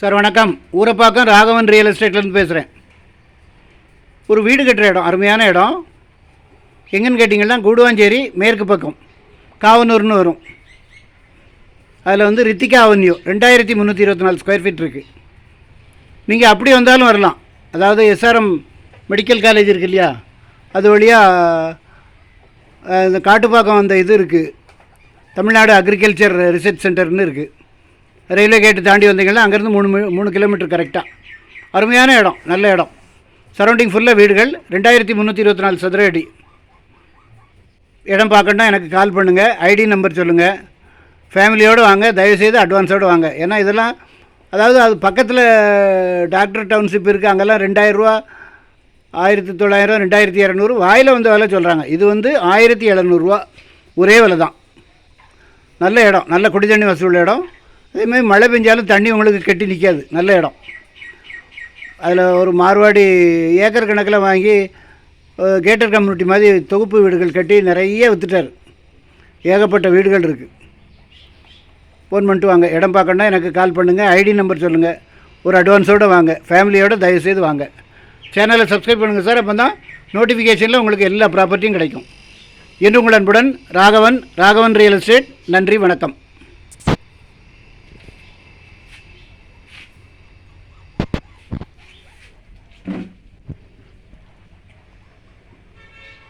Sir வணக்கம். Urapakkam Raghavan real எஸ்டேட்லேருந்து பேசுகிறேன். ஒரு வீடு கட்டுற இடம், அருமையான இடம். எங்கன்னு கேட்டிங்கன்னா கூடுவாஞ்சேரி மேற்கு பக்கம் காவனூர்னு வரும். அதில் வந்து ரித்திகா அவென்யூ 2324 ஸ்கொயர் ஃபீட் இருக்குது. நீங்கள் அப்படி வந்தாலும் வரலாம். அதாவது எஸ்ஆர்எம் மெடிக்கல் காலேஜ் இருக்குது இல்லையா, அது வழியாக இந்த காட்டுப்பாக்கம் அந்த இது இருக்குது, தமிழ்நாடு அக்ரிகல்ச்சர் ரிசர்ச் சென்டர்னு இருக்குது. ரயில்வே கேட்டு தாண்டி வந்தீங்கன்னா அங்கேருந்து 3 கிலோமீட்டர் கரெக்டாக. அருமையான இடம், நல்ல இடம். சரௌண்டிங் ஃபுல்லாக வீடுகள். 2324 சதுர அடி. இடம் பார்க்கணுன்னா எனக்கு கால் பண்ணுங்கள், ஐடி நம்பர் சொல்லுங்கள். ஃபேமிலியோடு வாங்க, தயவுசெய்து அட்வான்ஸோடு வாங்க. ஏன்னா இதெல்லாம் அதாவது அது பக்கத்தில் டாக்டர் டவுன்ஷிப் இருக்குது, அங்கெல்லாம் 2000 ரூபா, 1900, 2200 வாயில் வந்த விலை சொல்கிறாங்க. இது வந்து 1700 ரூபா ஒரே விலை தான். நல்ல இடம், நல்ல குடி தண்ணி வசதி உள்ள இடம். அதேமாதிரி மழை பெஞ்சாலும் தண்ணி உங்களுக்கு கெட்டி நிற்காது. நல்ல இடம். அதில் ஒரு மார்வாடி ஏக்கர் கணக்கில் வாங்கி கேட்டர் கம்யூனிட்டி மாதிரி தொகுப்பு வீடுகள் கட்டி நிறைய விற்றுட்டார். ஏகப்பட்ட வீடுகள் இருக்குது. ஃபோன் பண்ணிட்டு வாங்க. இடம் பார்க்கணுன்னா எனக்கு கால் பண்ணுங்கள், ஐடி நம்பர் சொல்லுங்கள். ஒரு அட்வான்ஸோடு வாங்க, ஃபேமிலியோடு தயவுசெய்து வாங்க. சேனலை சப்ஸ்கிரைப் பண்ணுங்கள் சார். அப்போ தான் நோட்டிஃபிகேஷனில் உங்களுக்கு எல்லா ப்ராப்பர்ட்டியும் கிடைக்கும். என்று உங்கள் அன்புடன் ராகவன் ரியல் எஸ்டேட். நன்றி, வணக்கம்.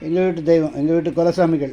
எங்கள் வீட்டு தெய்வம், எங்கள் வீட்டு குலசாமிகள்.